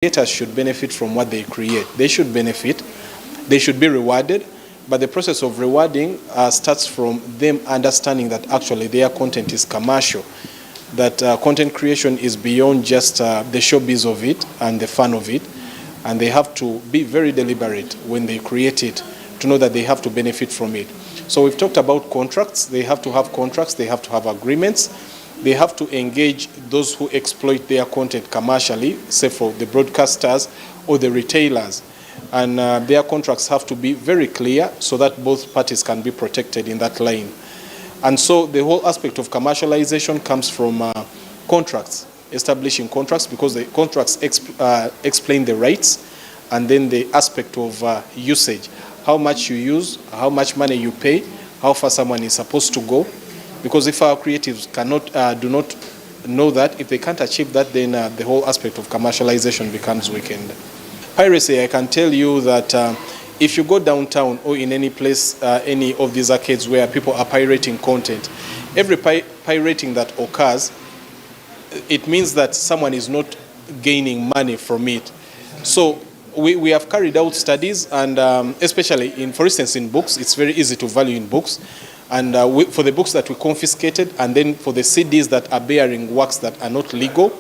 creators should benefit from what they create. They should benefit, they should be rewarded, but the process of rewarding starts from them understanding that actually their content is commercial, that content creation is beyond just the showbiz of it and the fun of it, and they have to be very deliberate when they create it to know that they have to benefit from it. So we've talked about contracts. They have to have contracts, they have to have agreements, they have to engage those who exploit their content commercially, say for the broadcasters or the retailers. And their contracts have to be very clear so that both parties can be protected in that lane. And so the whole aspect of commercialization comes from contracts, establishing contracts, because the contracts explain the rights, and then the aspect of usage, how much you use, how much money you pay, how far someone is supposed to go. Because if our creatives do not know that, if they can't achieve that, then the whole aspect of commercialization becomes weakened. Piracy, I can tell you that if you go downtown or in any place, any of these arcades where people are pirating content, every pirating that occurs, it means that someone is not gaining money from it. So we have carried out studies, and especially for instance, in books, it's very easy to value in books. And for the books that we confiscated, and then for the CDs that are bearing works that are not legal,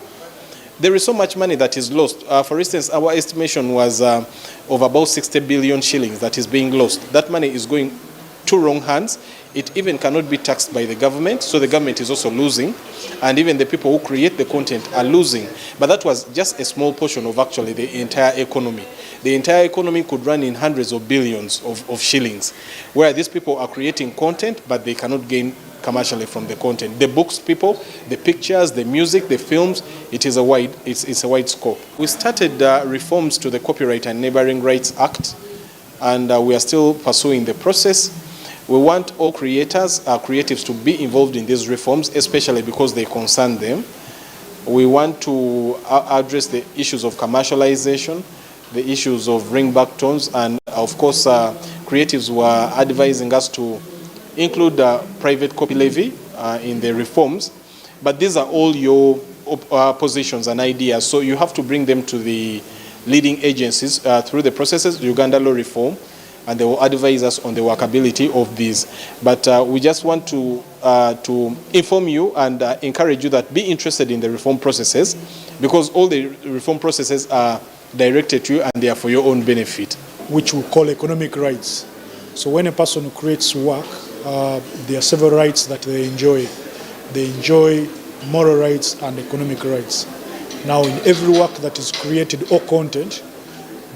there is so much money that is lost. For instance, our estimation was of about 60 billion shillings that is being lost. That money is going to wrong hands. It even cannot be taxed by the government, so the government is also losing, and even the people who create the content are losing. But that was just a small portion of actually the entire economy. The entire economy could run in hundreds of billions of shillings, where these people are creating content, but they cannot gain commercially from the content. The books people, the pictures, the music, the films, it's a wide scope. We started reforms to the Copyright and Neighboring Rights Act, and we are still pursuing the process. We want all creators, creatives to be involved in these reforms, especially because they concern them. We want to address the issues of commercialization, the issues of ringback tones, and of course, creatives were advising us to include private copy levy in the reforms. But these are all your positions and ideas, so you have to bring them to the leading agencies through the processes, Uganda Law Reform, and they will advise us on the workability of these. But we just want to inform you and encourage you that be interested in the reform processes, because all the reform processes are directed to you and they are for your own benefit. Which we call economic rights. So when a person creates work, there are several rights that they enjoy. They enjoy moral rights and economic rights. Now, in every work that is created or content,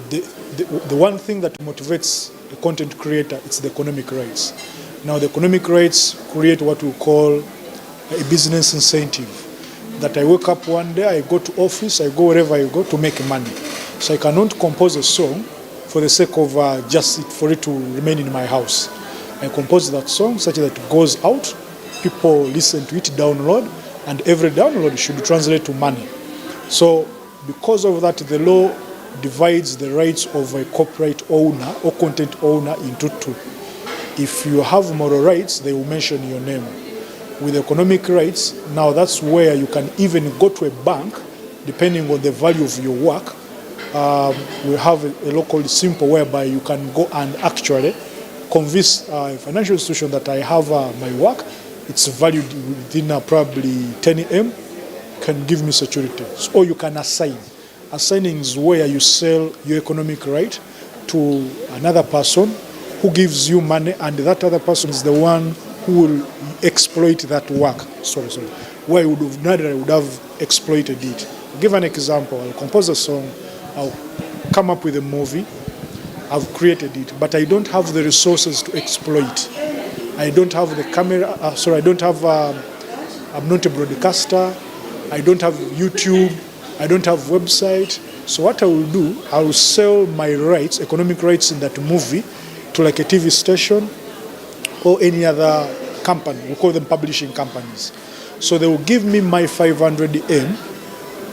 the one thing that motivates a content creator is the economic rights. Now, the economic rights create what we call a business incentive. That I wake up one day, I go to office, I go wherever I go to make money. So I cannot compose a song for the sake of for it to remain in my house. I compose that song such that it goes out, people listen to it, download, and every download should translate to money. So because of that, the law divides the rights of a copyright owner or content owner into two. If you have moral rights, they will mention your name. With economic rights, now that's where you can even go to a bank, depending on the value of your work. We have a local simple whereby you can go and actually convince a financial institution that I have my work, it's valued within probably 10 M, can give me security. Or you can assign. Assigning is where you sell your economic right to another person who gives you money, and that other person is the one who will exploit that work. Where you would have exploited it. I'll give an example. I'll compose a song, I'll come up with a movie, I've created it, but I don't have the resources to exploit. I don't have the camera, I'm not a broadcaster, I don't have YouTube, I don't have website. So what I will do, I will sell my rights, economic rights in that movie, to like a TV station or any other company. We call them publishing companies. So they will give me my 500 M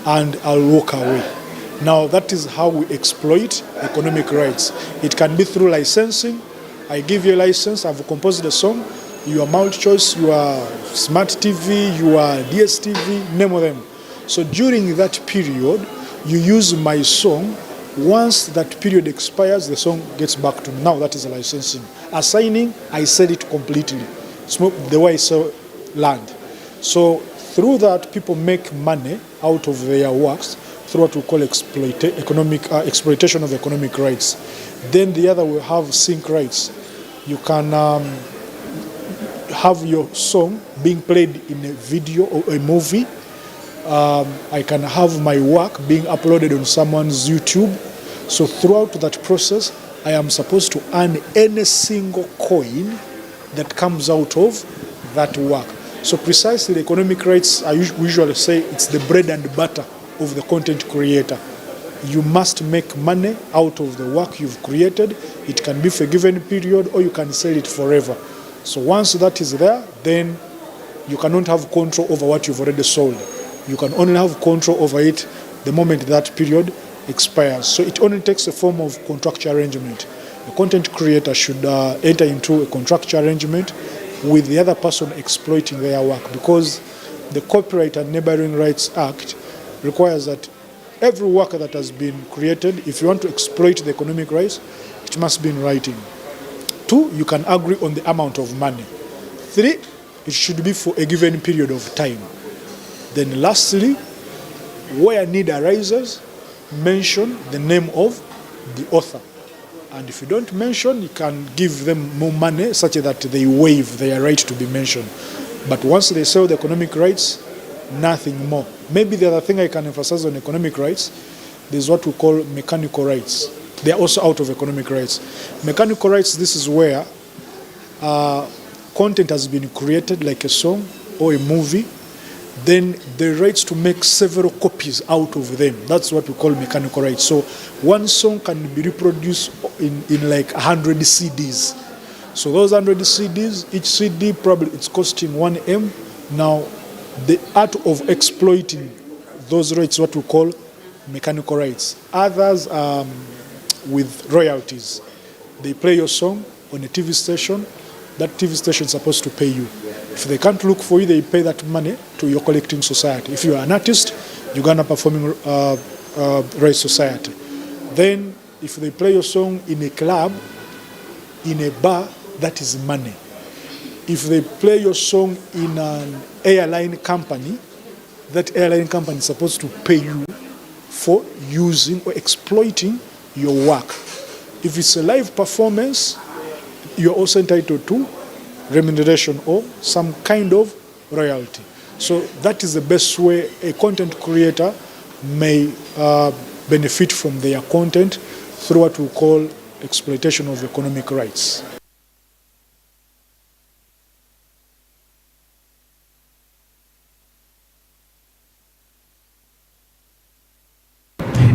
and I'll walk away. Now that is how we exploit economic rights. It can be through licensing. I give you a license, I've composed a song, you are multi-choice, you are smart TV, you are DSTV, name of them. So during that period, you use my song. Once that period expires, the song gets back to me. Now that is licensing. Assigning, I sell it completely. It's the way I sell land. So through that, people make money out of their works through what we call exploitation of economic rights. Then the other will have sync rights. You can have your song being played in a video or a movie. I can have my work being uploaded on someone's YouTube. So throughout that process, I am supposed to earn any single coin that comes out of that work. So precisely, the economic rights, I usually say it's the bread and butter of the content creator. You must make money out of the work you've created. It can be for a given period, or you can sell it forever. So once that is there, then you cannot have control over what you've already sold. You can only have control over it the moment that period expires. So it only takes a form of contractual arrangement. The content creator should enter into a contractual arrangement with the other person exploiting their work, because the Copyright and Neighboring Rights Act requires that every work that has been created, if you want to exploit the economic rights, it must be in writing. 2, you can agree on the amount of money. 3, it should be for a given period of time. Then lastly, where need arises, mention the name of the author. And if you don't mention, you can give them more money such that they waive their right to be mentioned. But once they sell the economic rights, nothing more. Maybe the other thing I can emphasize on economic rights, there's what we call mechanical rights. They are also out of economic rights. Mechanical rights, this is where content has been created, like a song or a movie, then the rights to make several copies out of them. That's what we call mechanical rights. So one song can be reproduced in like 100 CDs. So those 100 CDs, each CD probably it's costing 1M. Now the art of exploiting those rights, what we call mechanical rights. Others with royalties. They play your song on a TV station. That TV station is supposed to pay you. If they can't look for you, they pay that money to your collecting society. If you are an artist, Uganda Performing Rights Society. Then, if they play your song in a club, in a bar, that is money. If they play your song in an airline company, that airline company is supposed to pay you for using or exploiting your work. If it's a live performance, you're also entitled to remuneration or some kind of royalty. So that is the best way a content creator may benefit from their content through what we call exploitation of economic rights.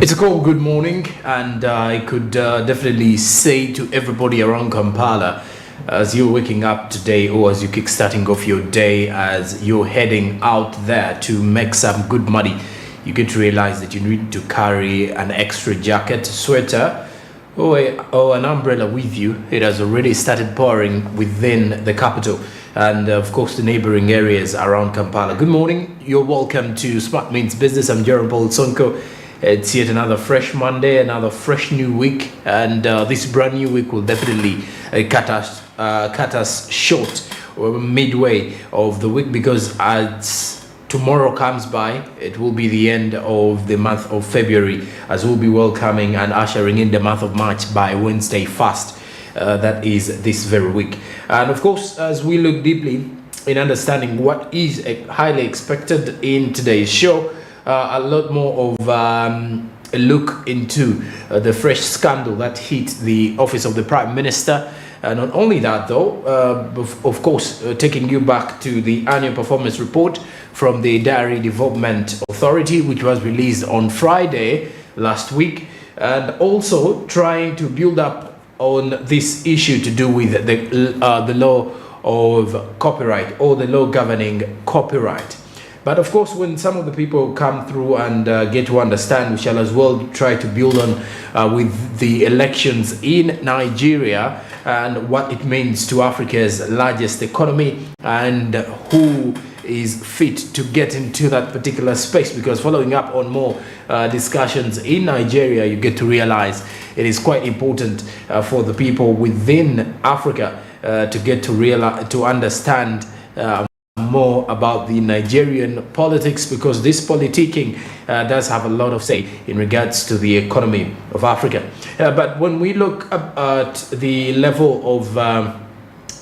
It's a cold good morning, and I could definitely say to everybody around Kampala, as you're waking up today or as you're kickstarting off your day, as you're heading out there to make some good money, you get to realize that you need to carry an extra jacket, sweater, or an umbrella with you. It has already started pouring within the capital and of course the neighboring areas around Kampala. Good morning, you're welcome to Smart Means Business. I'm Jerome Paul Sonko. It's yet another fresh Monday, another fresh new week, and this brand new week will definitely cut us short or midway of the week, because as tomorrow comes by, it will be the end of the month of February, as we'll be welcoming and ushering in the month of March by Wednesday fast. That is this very week. And of course, as we look deeply in understanding what is highly expected in today's show, a lot more of a look into the fresh scandal that hit the office of the Prime Minister. Not only that though, of course, taking you back to the annual performance report from the Dairy Development Authority, which was released on Friday last week, and also trying to build up on this issue to do with the law of copyright, or the law governing copyright. But of course, when some of the people come through and get to understand, we shall as well try to build on with the elections in Nigeria and what it means to Africa's largest economy, and who is fit to get into that particular space, because following up on more discussions in Nigeria, you get to realize it is quite important for the people within Africa to get to realize, to understand more about the Nigerian politics, because this politicking does have a lot of say in regards to the economy of Africa. But when we look at the level of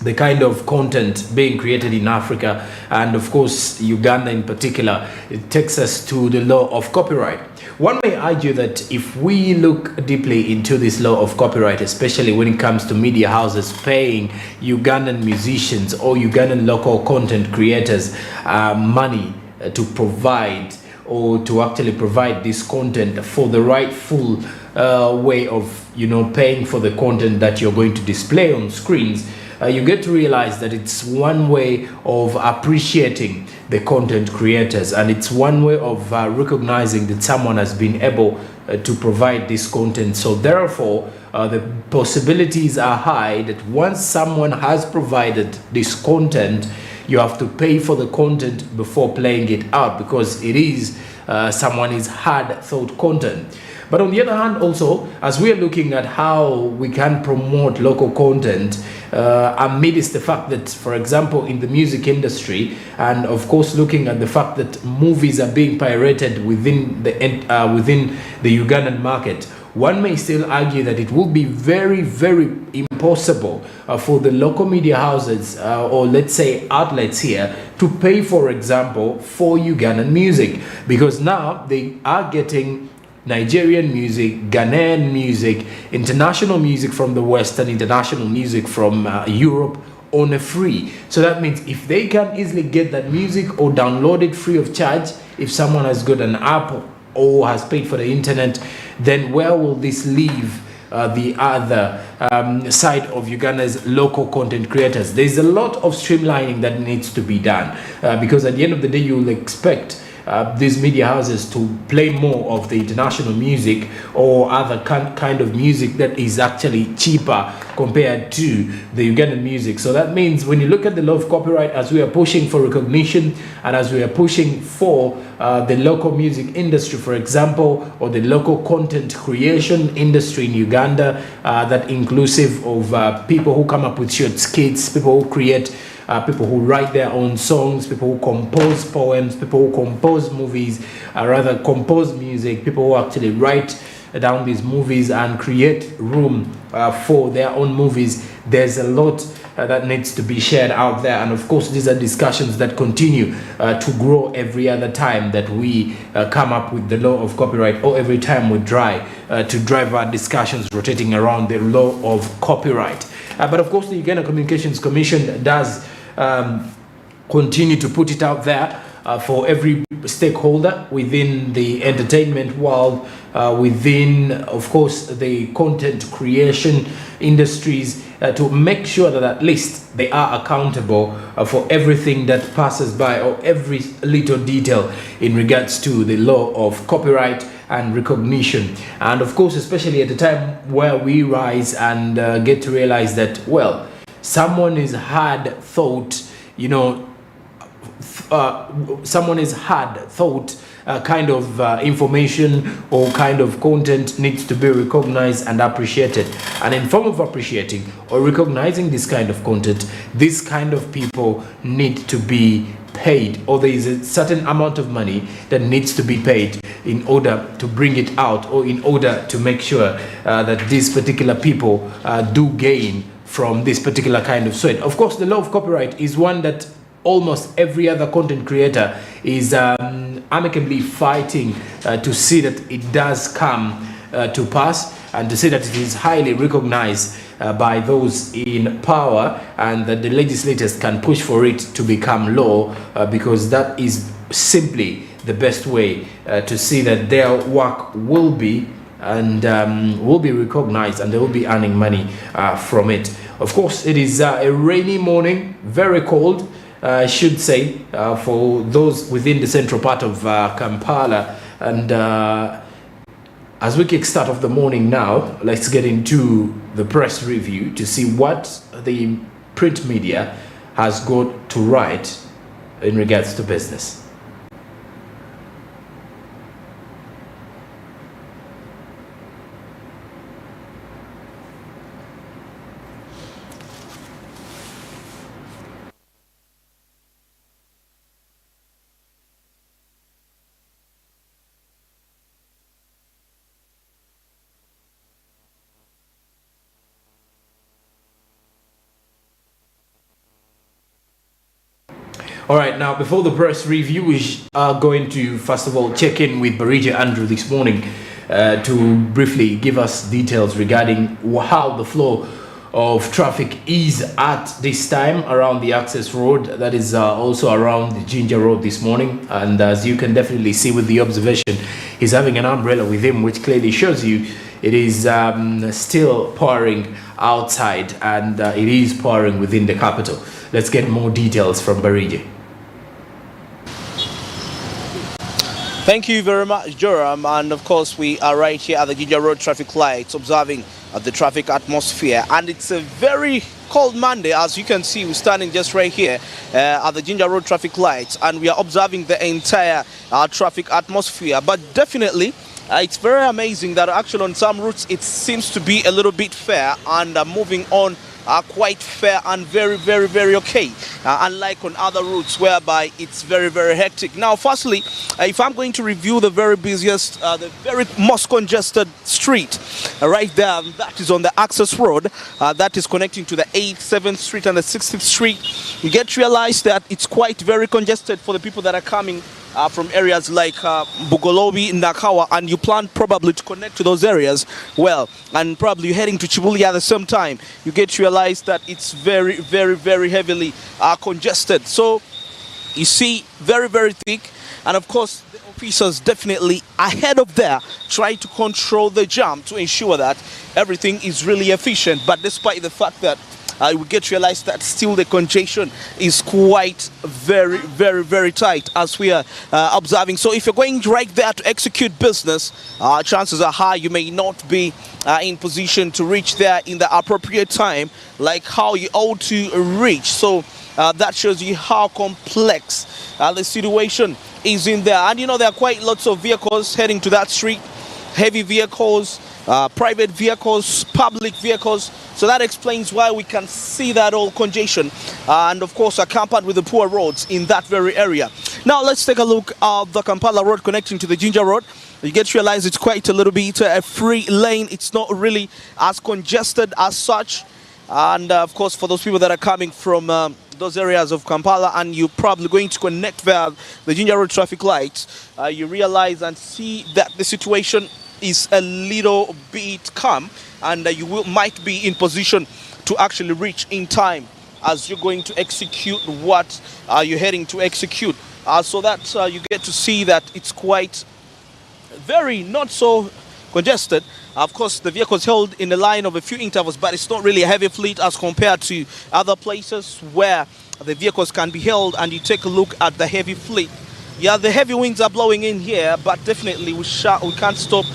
the kind of content being created in Africa, and of course Uganda in particular, it takes us to the law of copyright. One may argue that if we look deeply into this law of copyright, especially when it comes to media houses paying Ugandan musicians or Ugandan local content creators money to provide or to actually provide this content for the rightful way of, you know, paying for the content that you're going to display on screens, you get to realize that it's one way of appreciating the content creators, and it's one way of recognizing that someone has been able to provide this content. So therefore, the possibilities are high that once someone has provided this content, you have to pay for the content before playing it out, because it is someone's hard thought content. But on the other hand, also, as we are looking at how we can promote local content, amidst the fact that, for example, in the music industry, and of course looking at the fact that movies are being pirated within the Ugandan market, one may still argue that it will be very, very impossible for the local media houses or let's say outlets here to pay, for example, for Ugandan music, because now they are getting Nigerian music, Ghanaian music, international music from the West, and international music from Europe on a free. So that means if they can easily get that music or download it free of charge, if someone has got an app or has paid for the internet, then where will this leave the other side of Uganda's local content creators? There's a lot of streamlining that needs to be done, because at the end of the day, you'll expect these media houses to play more of the international music or other kind of music that is actually cheaper compared to the Ugandan music. So that means when you look at the law of copyright, as we are pushing for recognition and as we are pushing for the local music industry, for example, or the local content creation industry in Uganda, that inclusive of people who come up with short skits, people who create people who write their own songs, people who compose poems, people who compose movies, rather compose music, people who actually write down these movies and create room for their own movies. There's a lot that needs to be shared out there, and of course these are discussions that continue to grow every other time that we come up with the law of copyright, or every time we try to drive our discussions rotating around the law of copyright. But of course the Uganda Communications Commission does continue to put it out there for every stakeholder within the entertainment world, within, of course, the content creation industries, to make sure that at least they are accountable for everything that passes by, or every little detail in regards to the law of copyright and recognition. And of course, especially at the time where we rise and get to realize that, well, someone is hard thought, you know, someone is hard thought kind of information or kind of content needs to be recognized and appreciated. And in form of appreciating or recognizing this kind of content, this kind of people need to be paid, or there is a certain amount of money that needs to be paid in order to bring it out, or in order to make sure that these particular people do gain from this particular kind of sweat. Of course, the law of copyright is one that almost every other content creator is amicably fighting to see that it does come to pass, and to see that it is highly recognized by those in power, and that the legislators can push for it to become law, because that is simply the best way to see that their work will be and will be recognized, and they will be earning money from it. Of course, it is a rainy morning, very cold, I should say, for those within the central part of Kampala. And as we kickstart off the morning now, let's get into the press review to see what the print media has got to write in regards to business. All right, now before the press review, we are going to first of all check in with Barija Andrew this morning to briefly give us details regarding how the flow of traffic is at this time around the access road, that is also around the Ginger Road this morning. And as you can definitely see with the observation, he's having an umbrella with him, which clearly shows you it is still pouring outside, and it is pouring within the capital. Let's get more details from Barija. Thank you very much, Joram. And of course, we are right here at the Ginger Road traffic lights, observing the traffic atmosphere. And it's a very cold Monday. As you can see, we're standing just right here at the Ginger Road traffic lights, and we are observing the entire traffic atmosphere. But definitely, it's very amazing that actually on some routes it seems to be a little bit fair, and moving on quite fair and very okay, unlike on other routes whereby it's very hectic. Now, firstly, if I'm going to review the very busiest, the very most congested street right there, that is on the access road that is connecting to the 8th, 7th Street and the 16th Street, you get to realize that it's quite very congested for the people that are coming from areas like Bugolobi, Nakawa, and you plan probably to connect to those areas, well, and probably you're heading to Chibuli at the same time, you get to realize that it's very heavily congested. So you see, very thick, and of course the officers definitely ahead of there try to control the jam to ensure that everything is really efficient. But despite the fact that we get to realize that still the congestion is quite very tight as we are observing. So if you're going right there to execute business, chances are high you may not be in position to reach there in the appropriate time, like how you ought to reach. So that shows you how complex the situation is in there. And you know, there are quite lots of vehicles heading to that street, heavy vehicles, private vehicles, public vehicles. So that explains why we can see that old congestion, and of course accompanied with the poor roads in that very area. Now let's take a look at the Kampala road connecting to the Ginger Road. You get to realize it's quite a little bit a free lane. It's not really as congested as such. And of course, for those people that are coming from those areas of Kampala and you're probably going to connect via the Ginger Road traffic lights, you realize and see that the situation is a little bit calm, and you might be in position to actually reach in time as you're going to execute what you're heading to execute. So that you get to see that it's quite very not so congested. Of course, the vehicle's held in a line of a few intervals, but it's not really a heavy fleet as compared to other places where the vehicles can be held. And you take a look at the heavy fleet. Yeah, the heavy winds are blowing in here, but definitely we can't stop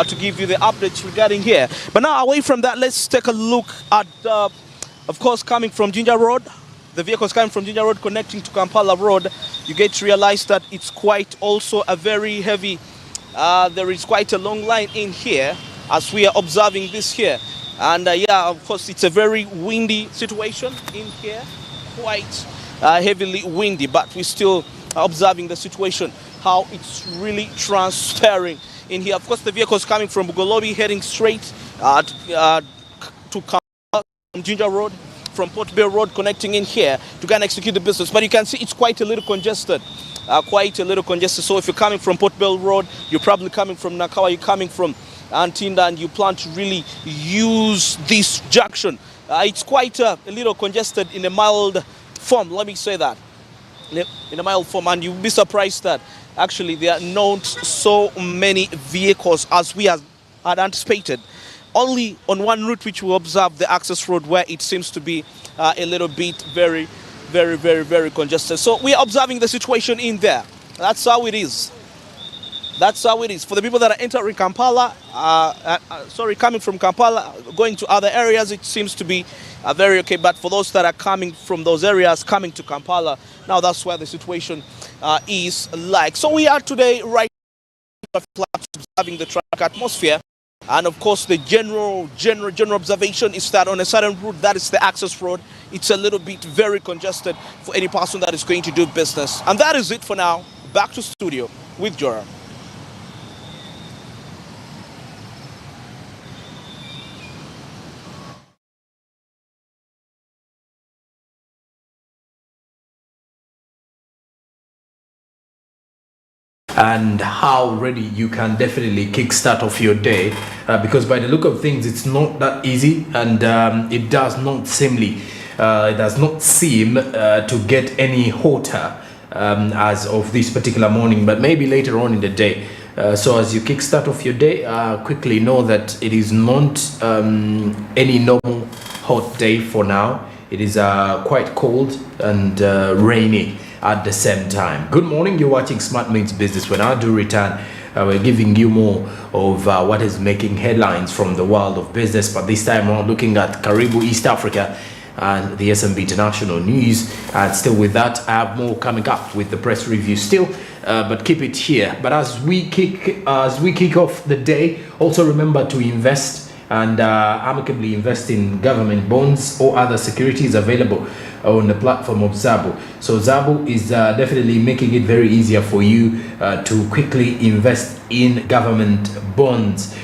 to give you the updates regarding here. But now, away from that, let's take a look at, of course, coming from Ginger Road. The vehicles coming from Ginger Road connecting to Kampala Road, you get to realize that it's quite also a very heavy, there is quite a long line in here as we are observing this here. And yeah, of course, it's a very windy situation in here, quite heavily windy, but we still observing the situation, how it's really transferring in here. Of course, the vehicles coming from Bugolobi heading straight to Kampala from Ginger Road, from Port Bay Road connecting in here to go and execute the business. But you can see it's quite a little congested, So if you're coming from Port Bay Road, you're probably coming from Nakawa, you're coming from Antinda, and you plan to really use this junction. It's quite a little congested in a mild form, let me say that. In a mild form, and you'll be surprised that actually there are not so many vehicles as we had anticipated. Only on one route which we observe, the access road, where it seems to be a little bit very congested. So we are observing the situation in there. That's how it is. That's how it is. For the people that are entering Kampala, coming from Kampala, going to other areas, it seems to be very okay. But for those that are coming from those areas, coming to Kampala, now that's where the situation is like. So we are today right observing the traffic atmosphere. And of course, the general observation is that on a certain route, that is the access road, it's a little bit very congested for any person that is going to do business. And that is it for now. Back to studio with Joram. And how ready you can definitely kickstart off your day, because by the look of things, it's not that easy, and it does not seem to get any hotter as of this particular morning, but maybe later on in the day. So as you kickstart off your day, quickly know that it is not any normal hot day for now. It is quite cold and rainy at the same time. Good morning, you're watching Smart Means Business. When I do return, we're giving you more of what is making headlines from the world of business, but this time we're looking at Karibu East Africa and the SMB International News. And still with that, I have more coming up with the press review still, but keep it here. But as we kick off the day, also remember to invest and amicably invest in government bonds or other securities available on the platform of Zabo. So Zabo is definitely making it very easier for you to quickly invest in government bonds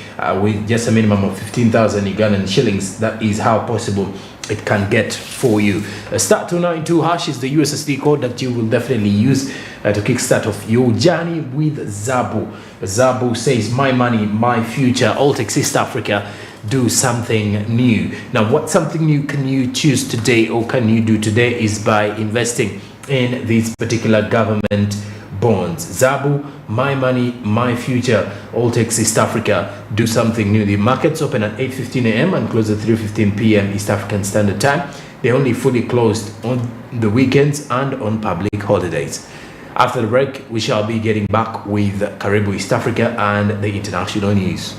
with just a minimum of 15,000 Ugandan shillings. That is how possible it can get for you. Star 292 hash is the USSD code that you will definitely use to kickstart off your journey with Zabo. Zabo says, my money, my future. Altex East Africa, do something new. Now, what something new can you choose today, or can you do today, is by investing in these particular government bonds. Zabo, my money, my future. Altex East Africa, do something new. The markets open at 8:15 a.m. and close at 3:15 p.m. East African Standard Time. They're only fully closed on the weekends and on public holidays. After the break, we shall be getting back with Karibu East Africa and the international news.